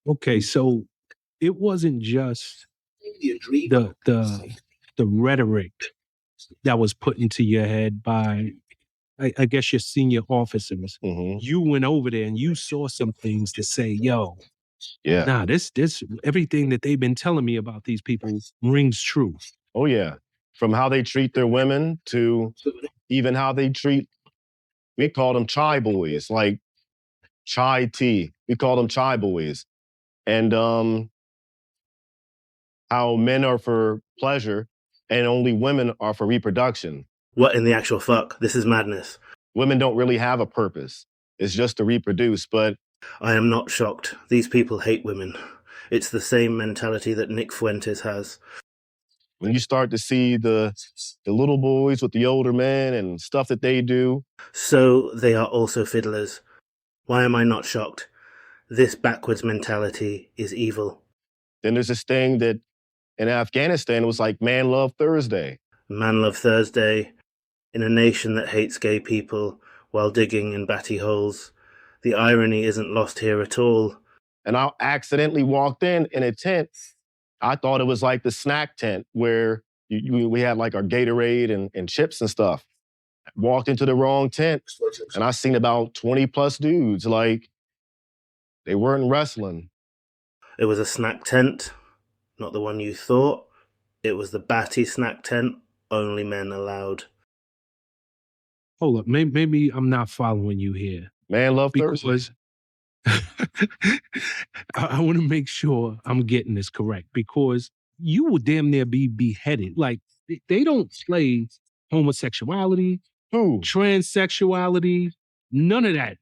Okay, so it wasn't just the rhetoric that was put into your head by, I guess, your senior officers. You went over there and you saw some things to say, yo, Yeah. nah, this everything that they've been telling me about these people rings true. Oh, yeah. From how they treat their women to even how they treat, we call them chai boys, like chai tea. We call them chai boys. And how men are for pleasure and only women are for reproduction. What in the actual fuck? This is madness. Women don't really have a purpose. It's just to reproduce, but... I am not shocked. These people hate women. It's the same mentality that Nick Fuentes has. When you start to see the little boys with the older men and stuff that they do. So they are also fiddlers. Why am I not shocked? This backwards mentality is evil. Then there's this thing that in Afghanistan, it was like Man Love Thursday. Man Love Thursday. In a nation that hates gay people while digging in batty holes. The irony isn't lost here at all. And I accidentally walked in a tent. I thought it was like the snack tent where we had like our Gatorade and chips and stuff. Walked into the wrong tent and I seen about 20 plus dudes, like they weren't wrestling. It was a snack tent, not the one you thought. It was the batty snack tent, only men allowed. Hold up, maybe I'm not following you here. Man Love Thursday. I want to make sure I'm getting this correct, because you will damn near be beheaded. Like, they don't play homosexuality, transsexuality, none of that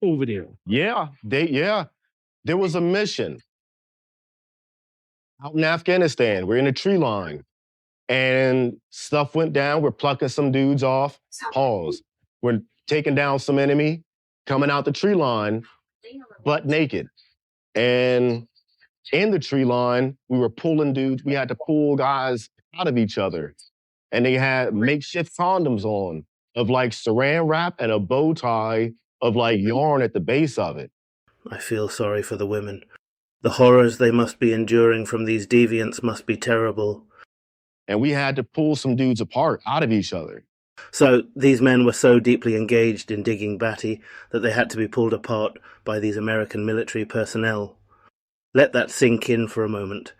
over there. Yeah, there was a mission out in Afghanistan. We're in a tree line and stuff went down. We're plucking some dudes off. Pause. We're taking down some enemy, coming out the tree line, butt naked. And in the tree line, we were pulling dudes. We had to pull guys out of each other. And they had makeshift condoms on of like saran wrap and a bow tie of like yarn at the base of it. I feel sorry for the women. The horrors they must be enduring from these deviants must be terrible. And we had to pull some dudes apart out of each other. So these men were so deeply engaged in digging batty that they had to be pulled apart by these American military personnel. Let that sink in for a moment.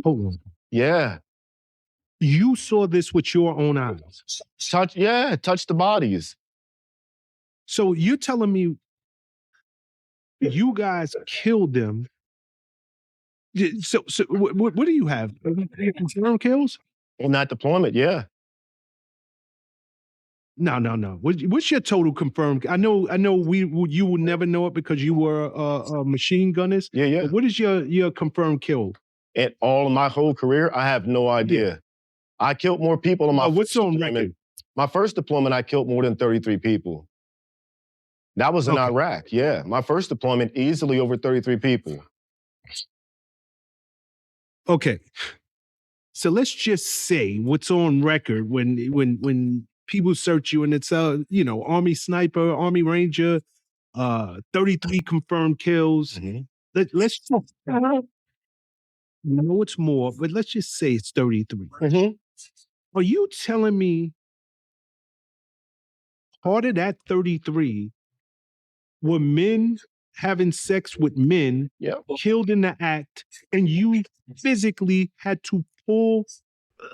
Hold on. Yeah. You saw this with your own eyes? Touch the bodies. So you're telling me you guys killed them? So what do you have? Confirmed kills? On that deployment, yeah. No. What's your total confirmed? I know you will never know it because you were a machine gunners. Yeah. But what is your confirmed kill? In all of my whole career, I have no idea. Yeah. I killed more people on my what's on record? My first deployment, I killed more than 33 people. That was in Iraq, yeah. My first deployment, easily over 33 people. Okay. So let's just say what's on record when people search you and it's Army sniper, Army Ranger, 33 confirmed kills. Mm-hmm. Let's just know it's more, but let's just say it's 33. Mm-hmm. Are you telling me part of that 33 were men having sex with men, killed in the act, and you physically had to pull?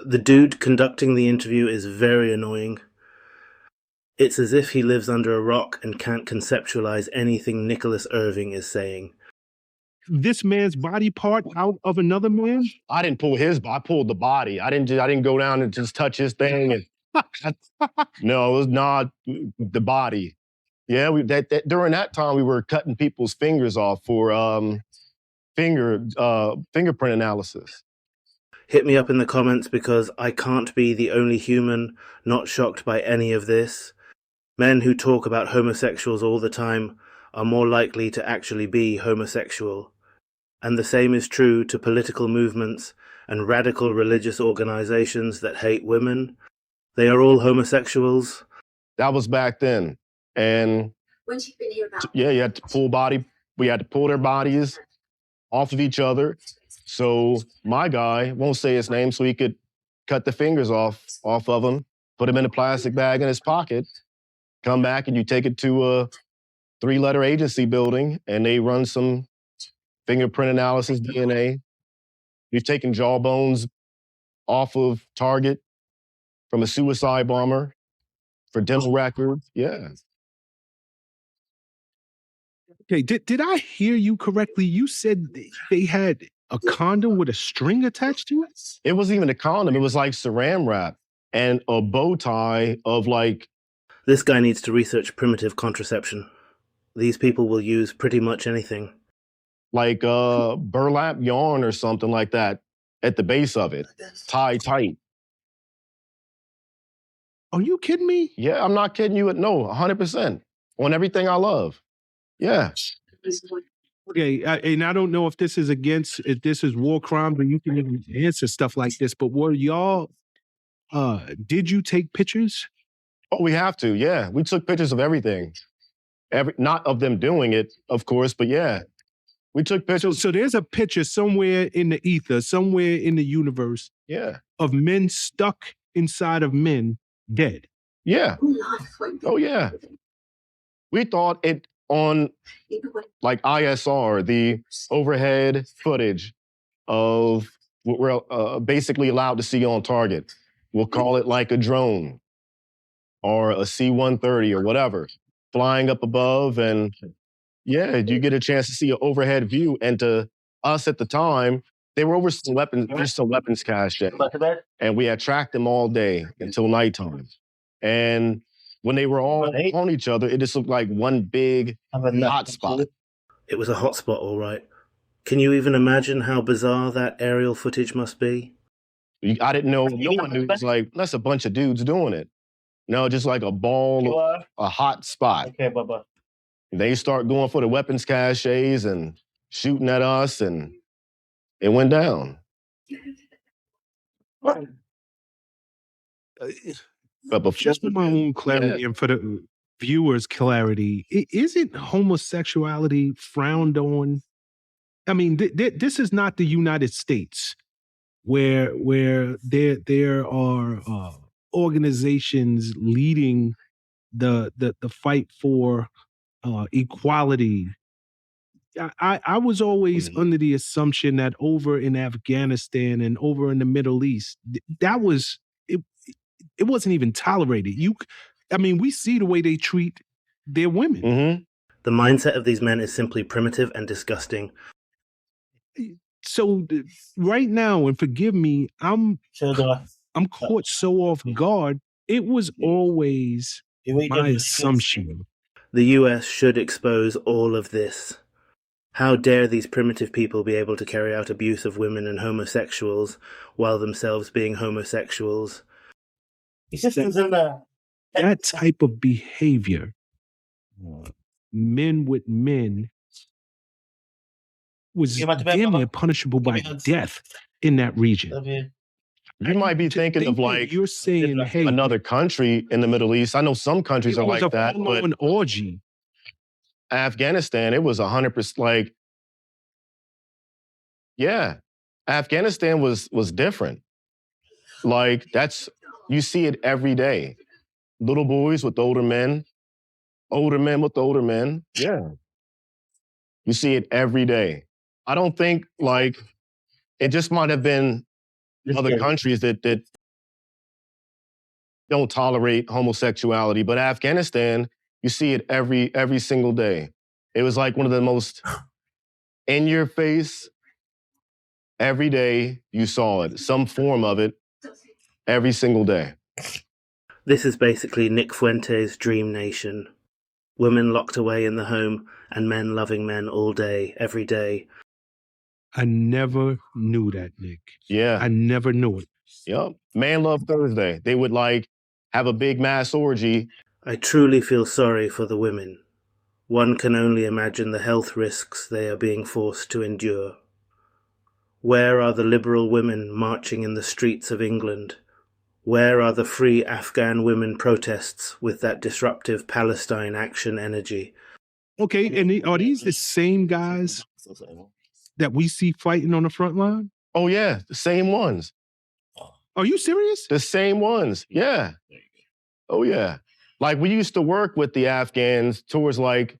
The dude conducting the interview is very annoying. It's as if he lives under a rock and can't conceptualize anything Nicholas Irving is saying. This man's body part out of another man? I didn't pull I pulled the body. I didn't go down and just touch his thing. And no, it was not the body. Yeah, during that time we were cutting people's fingers off for fingerprint analysis. Hit me up in the comments because I can't be the only human not shocked by any of this. Men who talk about homosexuals all the time are more likely to actually be homosexual. And the same is true to political movements and radical religious organizations that hate women. They are all homosexuals. That was back then. And Once you've been here about you had to pull body We had to pull their bodies off of each other. So my guy, won't say his name, so he could cut the fingers off of him, put them in a plastic bag in his pocket, come back and you take it to a 3-letter agency building and they run some fingerprint analysis, DNA. We've taken jawbones off of target from a suicide bomber for dental records. Yeah. Okay, did I hear you correctly? You said they had a condom with a string attached to it? It wasn't even a condom. It was like saran wrap and a bow tie of like. This guy needs to research primitive contraception. These people will use pretty much anything. Like burlap yarn or something like that at the base of it, tied tight. Are you kidding me? Yeah, I'm not kidding you. No, 100% on everything I love. Yeah. Okay, and I don't know if this is war crimes or you can even answer stuff like this, but were y'all, did you take pictures? Oh, we have to. Yeah, we took pictures of everything. Not of them doing it, of course, but yeah, we took pictures. So there's a picture somewhere in the ether, somewhere in the universe, yeah, of men stuck inside of men dead. Yeah. Oh yeah. We thought it on like ISR, the overhead footage of what we're basically allowed to see on target. We'll call it like a drone or a C-130 or whatever, flying up above. And yeah, you get a chance to see an overhead view. And to us at the time, they were over some weapons, there's some weapons cache there. And we had tracked them all day until nighttime. And when they were all on each other, it just looked like one big hot spot. It was a hot spot, all right. Can you even imagine how bizarre that aerial footage must be? I didn't know. No one knew. It was like, that's a bunch of dudes doing it. No, just like a ball, a hot spot. Okay, bye-bye. They start going for the weapons caches and shooting at us, and it went down. But just for my own clarity and for the viewers' clarity, isn't homosexuality frowned on? I mean, this is not the United States, where there are organizations leading the fight for equality. I was always under the assumption that over in Afghanistan and over in the Middle East, that was it wasn't even tolerated. I mean, we see the way they treat their women. Mm-hmm. The mindset of these men is simply primitive and disgusting. So right now, and forgive me, I'm caught so off guard. It was always my assumption. The US should expose all of this. How dare these primitive people be able to carry out abuse of women and homosexuals while themselves being homosexuals? That type of behavior, men with men, was damn near punishable by death in that region. You might be thinking of like you're saying, hey, another country in the Middle East. I know some countries are like that, but an orgy. Afghanistan, it was 100% like, yeah, Afghanistan was different. Like you see it every day. Little boys with older men with older men. Yeah. You see it every day. I don't think like, it just might have been other countries that don't tolerate homosexuality, but Afghanistan, you see it every single day. It was like one of the most in your face, every day you saw it, some form of it, every single day. This is basically Nick Fuente's dream nation. Women locked away in the home and men loving men all day, every day. I never knew that, Nick. Yeah. I never knew it. Yep. Man Love Thursday. They would like have a big mass orgy. I truly feel sorry for the women. One can only imagine the health risks they are being forced to endure. Where are the liberal women marching in the streets of England? Where are the free Afghan women protests with that disruptive Palestine action energy? Okay, and are these the same guys that we see fighting on the front line? Oh yeah, the same ones. Are you serious? The same ones. Yeah. Oh yeah. Like we used to work with the Afghans towards like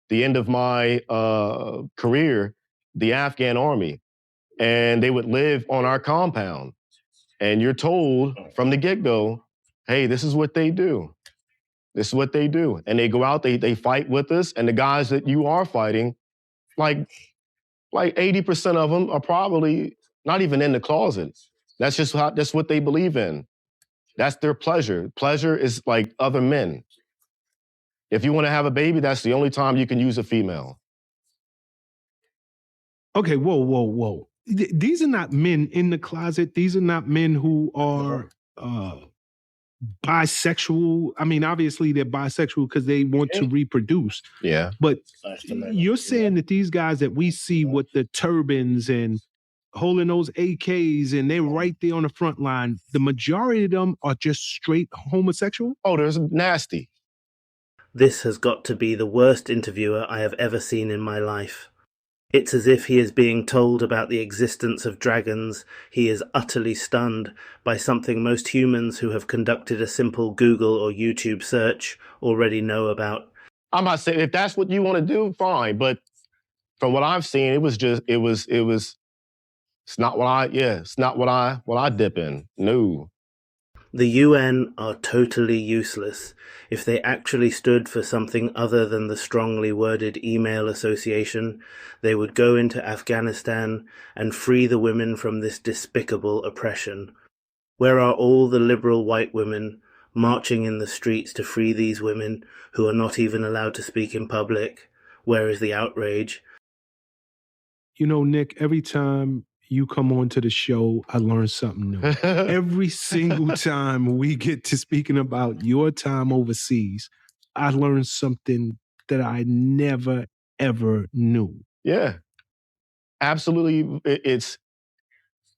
the end of my career, the Afghan army, and they would live on our compound. And you're told from the get-go, hey, this is what they do. This is what they do. And they go out, they fight with us, and the guys that you are fighting, like 80% of them are probably not even in the closet. That's what they believe in. That's their pleasure. Pleasure is like other men. If you want to have a baby, that's the only time you can use a female. Okay, whoa. These are not men in the closet. These are not men who are bisexual. I mean, obviously they're bisexual because they want to reproduce. Yeah. But you're saying that these guys that we see with the turbans and holding those AKs and they're right there on the front line, the majority of them are just straight homosexual? Oh, there's nasty. This has got to be the worst interviewer I have ever seen in my life. It's as if he is being told about the existence of dragons. He is utterly stunned by something most humans who have conducted a simple Google or YouTube search already know about. I'm not saying if that's what you want to do, fine. But from what I've seen, it's not what I dip in. No. The UN are totally useless. If they actually stood for something other than the strongly worded email association, they would go into Afghanistan and free the women from this despicable oppression. Where are all the liberal white women marching in the streets to free these women who are not even allowed to speak in public? Where is the outrage? You know, Nick, every time you come on to the show, I learn something new. Every single time we get to speaking about your time overseas, I learn something that I never, ever knew. Yeah. Absolutely.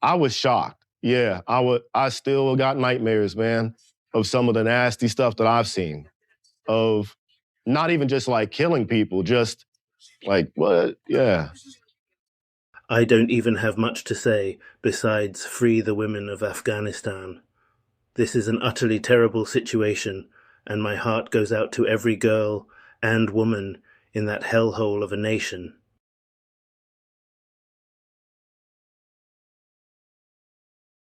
I was shocked. Yeah. I still got nightmares, man, of some of the nasty stuff that I've seen. Of not even just like killing people, just like, what? Yeah. I don't even have much to say besides free the women of Afghanistan. This is an utterly terrible situation, and my heart goes out to every girl and woman in that hellhole of a nation.